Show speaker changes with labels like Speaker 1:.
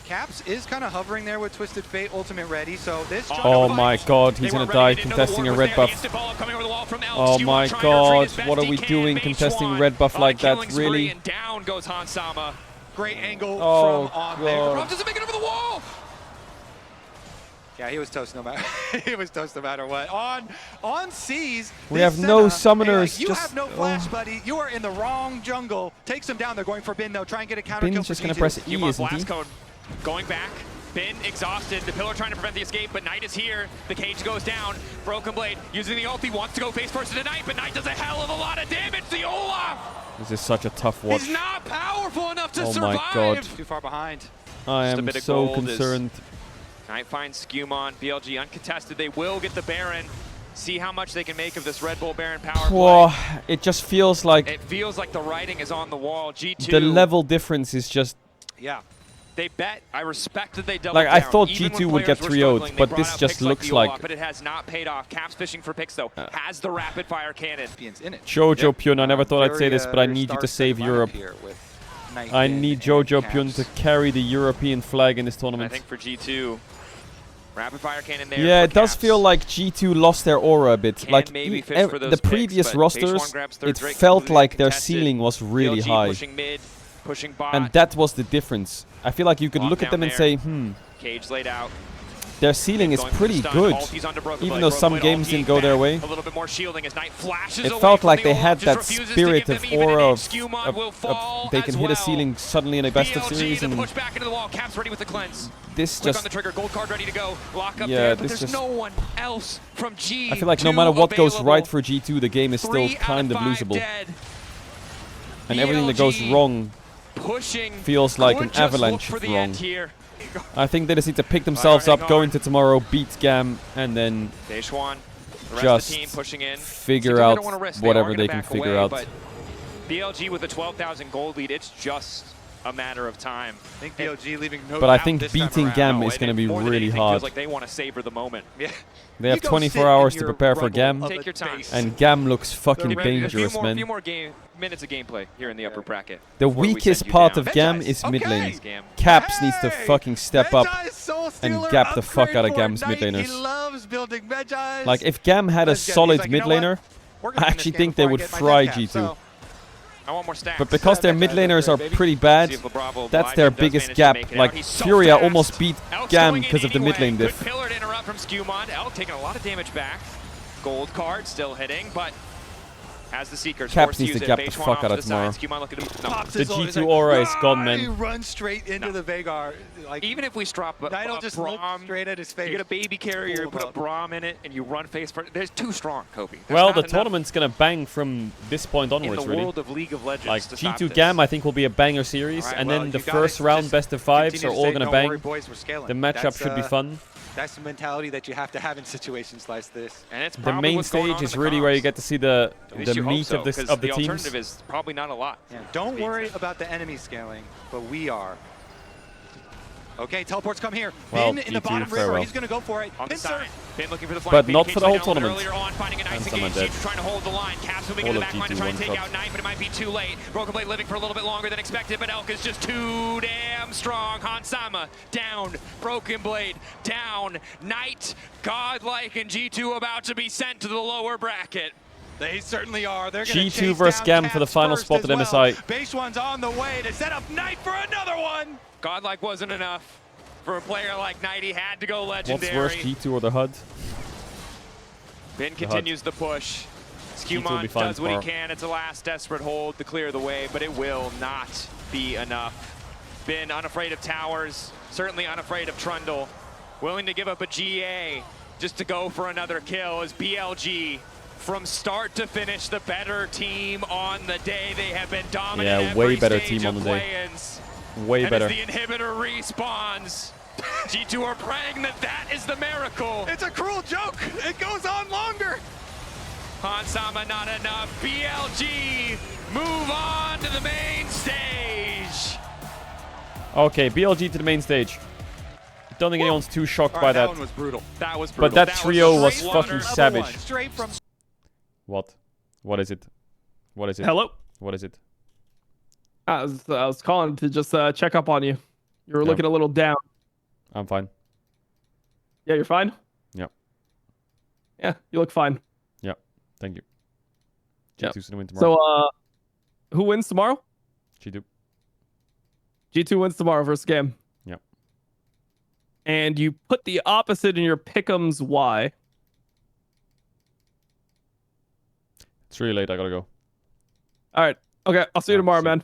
Speaker 1: Caps is kind of hovering there with Twisted Fate ultimate ready, so this...
Speaker 2: Oh my god, he's gonna die contesting a red buff. Oh my god, what are we doing contesting red buff like that? Really?
Speaker 3: And down goes Hansama.
Speaker 1: Great angle
Speaker 2: Oh,
Speaker 1: from on
Speaker 2: God.
Speaker 1: there.
Speaker 3: Rob doesn't make it over the wall.
Speaker 1: Yeah, he was toast no matter. He was toast no matter what. On C's.
Speaker 2: We have no summoners.
Speaker 1: You
Speaker 2: just,
Speaker 1: have no flash, buddy. You are in the wrong jungle. Takes him down. They're going for Bin though. Try and get a counter kill.
Speaker 2: Bin's just gonna press E, isn't he?
Speaker 3: Code going back. Bin exhausted. The pillar trying to prevent the escape, but Knight is here. The cage goes down. Broken Blade using the ulti wants to go face first into Knight, but Knight does a hell of a lot of damage to Olaf.
Speaker 2: This is such a tough watch.
Speaker 3: He's not powerful enough to
Speaker 2: Oh
Speaker 3: survive.
Speaker 2: my god.
Speaker 1: Too far behind.
Speaker 2: I am so concerned.
Speaker 3: Knight finds Skewmon. BLG uncontested. They will get the Baron. See how much they can make of this Red Bull Baron power
Speaker 2: Whoa,
Speaker 3: play.
Speaker 2: it just feels like...
Speaker 3: It feels like the writing is on the wall. G2.
Speaker 2: The level difference is just...
Speaker 1: Yeah.
Speaker 3: They bet. I respect that they doubled
Speaker 2: Like, I
Speaker 3: down.
Speaker 2: thought
Speaker 3: Even
Speaker 2: G2
Speaker 3: when
Speaker 2: would get
Speaker 3: players were
Speaker 2: 3-0'd,
Speaker 3: struggling,
Speaker 2: but
Speaker 3: they
Speaker 2: this
Speaker 3: brought out
Speaker 2: just
Speaker 3: picks like
Speaker 2: looks
Speaker 3: the
Speaker 2: like...
Speaker 3: Olaf, but it has not paid off. Caps fishing for picks, though. Has the rapid fire cannon.
Speaker 1: In it.
Speaker 2: Jojo Pyun, I never thought I'd say
Speaker 1: Very,
Speaker 2: this, but I
Speaker 1: very
Speaker 2: need you to
Speaker 1: star-studded
Speaker 2: save
Speaker 1: lineup
Speaker 2: Europe.
Speaker 1: here with Knight
Speaker 2: I
Speaker 1: Bin
Speaker 2: need
Speaker 1: and
Speaker 2: Jojo
Speaker 1: Caps.
Speaker 2: Pyun to carry the European flag in this
Speaker 3: I
Speaker 2: tournament.
Speaker 3: think for G2, rapid fire cannon there.
Speaker 2: Yeah,
Speaker 3: for
Speaker 2: it does
Speaker 3: Caps.
Speaker 2: feel like G2 lost their aura a bit.
Speaker 3: Can
Speaker 2: Like
Speaker 3: maybe fish for those
Speaker 2: the
Speaker 3: picks,
Speaker 2: previous
Speaker 3: but
Speaker 2: rosters,
Speaker 3: H1 grabs third
Speaker 2: it
Speaker 3: Drake,
Speaker 2: felt
Speaker 3: completely
Speaker 2: like their
Speaker 3: contested.
Speaker 2: ceiling was really
Speaker 3: BLG
Speaker 2: high.
Speaker 3: pushing mid, pushing bot.
Speaker 2: And that was the difference. I feel like you could
Speaker 3: Lock
Speaker 2: look at
Speaker 3: down
Speaker 2: them and
Speaker 3: there.
Speaker 2: say,
Speaker 3: Cage laid out.
Speaker 2: their ceiling is
Speaker 3: Going for
Speaker 2: pretty
Speaker 3: stun.
Speaker 2: good.
Speaker 3: Ulti's onto Broken
Speaker 2: Even
Speaker 3: Blade.
Speaker 2: though
Speaker 3: Broken
Speaker 2: some
Speaker 3: Blade
Speaker 2: games
Speaker 3: ulti
Speaker 2: didn't go their
Speaker 3: back.
Speaker 2: way.
Speaker 3: A little bit more shielding as Knight flashes
Speaker 2: It
Speaker 3: away
Speaker 2: felt
Speaker 3: from
Speaker 2: like
Speaker 3: the
Speaker 2: they had
Speaker 3: Olaf,
Speaker 2: that
Speaker 3: just refuses to
Speaker 2: spirit
Speaker 3: give
Speaker 2: of
Speaker 3: them even
Speaker 2: aura
Speaker 3: an
Speaker 2: of,
Speaker 3: inch. Skewmon will fall
Speaker 2: they can
Speaker 3: as
Speaker 2: hit a
Speaker 3: well.
Speaker 2: ceiling suddenly in a best of
Speaker 3: BLG,
Speaker 2: series,
Speaker 3: the
Speaker 2: and
Speaker 3: push back into the wall. Caps ready with the cleanse.
Speaker 2: this
Speaker 3: Click on
Speaker 2: just...
Speaker 3: the trigger. Gold card ready to go. Lock up
Speaker 2: Yeah,
Speaker 3: there, but
Speaker 2: this
Speaker 3: there's
Speaker 2: just-
Speaker 3: no one else from G2
Speaker 2: I feel like no matter what goes
Speaker 3: available.
Speaker 2: right for G2, the game is still
Speaker 3: 3 out
Speaker 2: kind of
Speaker 3: 5
Speaker 2: losable.
Speaker 3: dead.
Speaker 2: And everything that goes
Speaker 3: BLG
Speaker 2: wrong
Speaker 3: pushing
Speaker 2: feels like
Speaker 3: could
Speaker 2: an
Speaker 3: just
Speaker 2: avalanche
Speaker 3: look for
Speaker 2: of
Speaker 3: the
Speaker 2: wrong.
Speaker 3: end here.
Speaker 2: I think they just need to pick themselves up, go into tomorrow, beat Gam, and then
Speaker 3: Daeshwan, the rest
Speaker 2: just
Speaker 3: of the team pushing in.
Speaker 2: figure
Speaker 3: Seems like they
Speaker 2: out
Speaker 3: don't wanna risk.
Speaker 2: whatever
Speaker 3: are
Speaker 2: they
Speaker 3: gonna
Speaker 2: can
Speaker 3: back
Speaker 2: figure
Speaker 3: away,
Speaker 2: out.
Speaker 3: But BLG with a 12,000 gold lead, it's just a matter of time.
Speaker 1: I think BLG leaving no
Speaker 2: But I
Speaker 1: doubt
Speaker 2: think
Speaker 1: this time
Speaker 2: beating
Speaker 1: around.
Speaker 2: Gam
Speaker 3: No,
Speaker 2: is
Speaker 3: and
Speaker 2: going to be
Speaker 3: more than
Speaker 2: really
Speaker 3: anything,
Speaker 2: hard.
Speaker 3: Feels like they want to savor the moment.
Speaker 1: Yeah.
Speaker 2: They have
Speaker 1: You go
Speaker 2: 24
Speaker 1: sit
Speaker 2: hours
Speaker 1: in
Speaker 2: to
Speaker 1: your
Speaker 2: prepare for
Speaker 1: rumble
Speaker 2: Gam,
Speaker 1: of
Speaker 3: Take
Speaker 1: a
Speaker 3: your time.
Speaker 1: base.
Speaker 2: and Gam looks fucking
Speaker 1: They're ready.
Speaker 2: dangerous,
Speaker 3: a
Speaker 2: man.
Speaker 3: few more minutes of gameplay here in the upper bracket.
Speaker 2: The
Speaker 3: before we
Speaker 2: weakest
Speaker 3: send you
Speaker 2: part
Speaker 3: down.
Speaker 2: of Gam
Speaker 1: Veggies,
Speaker 2: is mid
Speaker 1: okay.
Speaker 2: lane.
Speaker 3: Scam.
Speaker 2: Caps needs to fucking step up
Speaker 1: Veggies, Soul
Speaker 2: and
Speaker 1: Stealer
Speaker 2: gap the fuck out of
Speaker 1: upgrade
Speaker 2: Gam's
Speaker 1: for
Speaker 2: mid
Speaker 1: Knight.
Speaker 2: laners.
Speaker 1: He loves building Veggies.
Speaker 2: Like, if Gam had a
Speaker 1: Let's get it. He's
Speaker 2: solid
Speaker 1: like,
Speaker 2: mid
Speaker 1: you know
Speaker 2: laner,
Speaker 1: We're gonna
Speaker 2: I
Speaker 1: win
Speaker 2: actually
Speaker 1: this game
Speaker 2: think they
Speaker 1: before I
Speaker 2: would
Speaker 1: get my
Speaker 2: fry
Speaker 1: death cap,
Speaker 2: G2.
Speaker 1: so
Speaker 3: I want more stacks.
Speaker 2: But because their mid laners are pretty bad,
Speaker 3: See if LeBravo
Speaker 2: that's
Speaker 3: Blyden
Speaker 2: their
Speaker 3: does
Speaker 2: biggest
Speaker 3: manage to
Speaker 2: gap.
Speaker 3: make it
Speaker 2: Like,
Speaker 3: out. He's so
Speaker 2: Furia
Speaker 3: fast.
Speaker 2: almost beat
Speaker 3: Elk's
Speaker 2: Gam
Speaker 3: going in
Speaker 2: because of the mid
Speaker 3: anyway.
Speaker 2: lane diff.
Speaker 3: Good pillar to interrupt from Skewmon. Elk taking a lot of damage back. Gold card still hitting, but has the Seekers.
Speaker 2: Caps
Speaker 3: forced
Speaker 2: needs to
Speaker 3: use it.
Speaker 2: gap the
Speaker 3: Beishwan
Speaker 2: fuck
Speaker 3: off
Speaker 2: out
Speaker 3: to
Speaker 2: of
Speaker 3: the side.
Speaker 2: tomorrow.
Speaker 3: Skewmon looking to
Speaker 1: Pops
Speaker 2: The
Speaker 1: his ult, he's
Speaker 2: G2
Speaker 1: like,
Speaker 2: aura is gone,
Speaker 1: "Rah!"
Speaker 2: man.
Speaker 1: He runs straight into the Veigar. Like,
Speaker 3: even if we drop a
Speaker 1: Knight'll just look
Speaker 3: Braum,
Speaker 1: straight at his face.
Speaker 3: you get a baby carrier,
Speaker 1: Pull
Speaker 3: put a
Speaker 1: him up.
Speaker 3: Braum in it, and you run face first. There's too strong, Kobe. There's
Speaker 2: Well,
Speaker 3: not
Speaker 2: the
Speaker 3: enough
Speaker 2: tournament's going to bang from this point
Speaker 3: in
Speaker 2: onwards,
Speaker 3: the
Speaker 2: really.
Speaker 3: world of League of Legends
Speaker 2: Like,
Speaker 3: to stop
Speaker 2: G2
Speaker 3: this.
Speaker 2: Gam, I think, will be a banger series,
Speaker 1: All right,
Speaker 2: and
Speaker 1: well,
Speaker 2: then the
Speaker 1: you gotta
Speaker 2: first round
Speaker 1: just
Speaker 2: best of fives
Speaker 1: continue
Speaker 2: are
Speaker 1: to
Speaker 2: all
Speaker 1: say,
Speaker 2: going to
Speaker 1: "Don't
Speaker 2: bang.
Speaker 1: worry, boys, we're scaling."
Speaker 2: The matchup
Speaker 1: That's,
Speaker 2: should be fun.
Speaker 1: That's the mentality that you have to have in situations like this.
Speaker 3: And it's
Speaker 2: The
Speaker 3: probably
Speaker 2: main
Speaker 3: what's going on
Speaker 2: stage
Speaker 3: in
Speaker 2: is
Speaker 3: the
Speaker 2: really where you
Speaker 3: comms.
Speaker 2: get to see the
Speaker 3: At least you hope
Speaker 2: meat
Speaker 3: so,
Speaker 2: of this
Speaker 3: 'cause
Speaker 2: of the
Speaker 3: the
Speaker 2: teams.
Speaker 3: alternative is probably not a lot.
Speaker 1: Yeah, don't worry about the enemy scaling, but we are. Okay, teleports come here.
Speaker 2: Well,
Speaker 1: Bin in the
Speaker 2: G2,
Speaker 1: bottom river.
Speaker 2: farewell.
Speaker 1: He's going to go for it.
Speaker 3: On the
Speaker 1: Pincer.
Speaker 3: side, Bin looking for the flank.
Speaker 2: But
Speaker 3: Bin
Speaker 2: not
Speaker 3: Cage
Speaker 2: for the whole
Speaker 3: laid down
Speaker 2: tournament.
Speaker 3: Earlier on, finding a nice
Speaker 2: And some are
Speaker 3: engage.
Speaker 2: dead.
Speaker 3: G2 trying to hold the line. Caps moving
Speaker 2: All
Speaker 3: in the
Speaker 2: of
Speaker 3: back line to
Speaker 2: G2
Speaker 3: try and
Speaker 2: one
Speaker 3: take
Speaker 2: shot.
Speaker 3: out Knight, but it might be too late. Broken Blade living for a little bit longer than expected, but Elk is just too damn strong. Hansama down. Broken Blade down. Knight godlike, and G2 about to be sent to the lower bracket.
Speaker 1: They certainly are. They're going to
Speaker 2: G2 versus Gam for the final spot at MSI.
Speaker 1: Baseone's on the way to set up Knight for another one.
Speaker 3: Godlike wasn't enough. For a player like Knight, he had to go
Speaker 2: What's
Speaker 3: legendary.
Speaker 2: worse, G2 or the HUD?
Speaker 3: Ben continues the push.
Speaker 2: G2 will be
Speaker 3: Skewmon
Speaker 2: fine
Speaker 3: does what he
Speaker 2: tomorrow.
Speaker 3: can. It's a last desperate hold to clear the way, but it will not be enough. Ben unafraid of towers, certainly unafraid of Trundle. Willing to give up a GA just to go for another kill as BLG. From start to finish, the better team on the day. They have been dominant.
Speaker 2: Yeah, way
Speaker 3: every
Speaker 2: better
Speaker 3: stage
Speaker 2: team on
Speaker 3: of
Speaker 2: the day.
Speaker 3: play-ins.
Speaker 2: Way
Speaker 3: And
Speaker 2: better.
Speaker 3: as the inhibitor respawns, G2 are praying that that is the miracle.
Speaker 1: It's a cruel joke. It goes on longer.
Speaker 3: Hansama not enough. BLG move on to the main stage.
Speaker 2: Okay, BLG to the main stage. Don't think anyone's too shocked
Speaker 1: All
Speaker 2: by
Speaker 1: right,
Speaker 2: that.
Speaker 1: one was brutal.
Speaker 3: That was brutal.
Speaker 2: But that trio was
Speaker 3: straight
Speaker 2: fucking
Speaker 3: slaughter.
Speaker 2: savage.
Speaker 1: Straight from
Speaker 2: What? What is it? What is it?
Speaker 4: Hello.
Speaker 2: What is it?
Speaker 4: I was calling to just check up on you. You were looking a little down.
Speaker 2: I'm fine.
Speaker 4: Yeah, you're fine?
Speaker 2: Yep.
Speaker 4: Yeah, you look fine.
Speaker 2: Yep. Thank you.
Speaker 4: Yep.
Speaker 2: G2's gonna win tomorrow.
Speaker 4: So, who wins tomorrow?
Speaker 2: G2.
Speaker 4: G2 wins tomorrow first game.
Speaker 2: Yep.
Speaker 4: And you put the opposite in your pick'ems. Why?
Speaker 2: It's really late. I gotta go.
Speaker 4: All right. Okay, I'll see you tomorrow, man.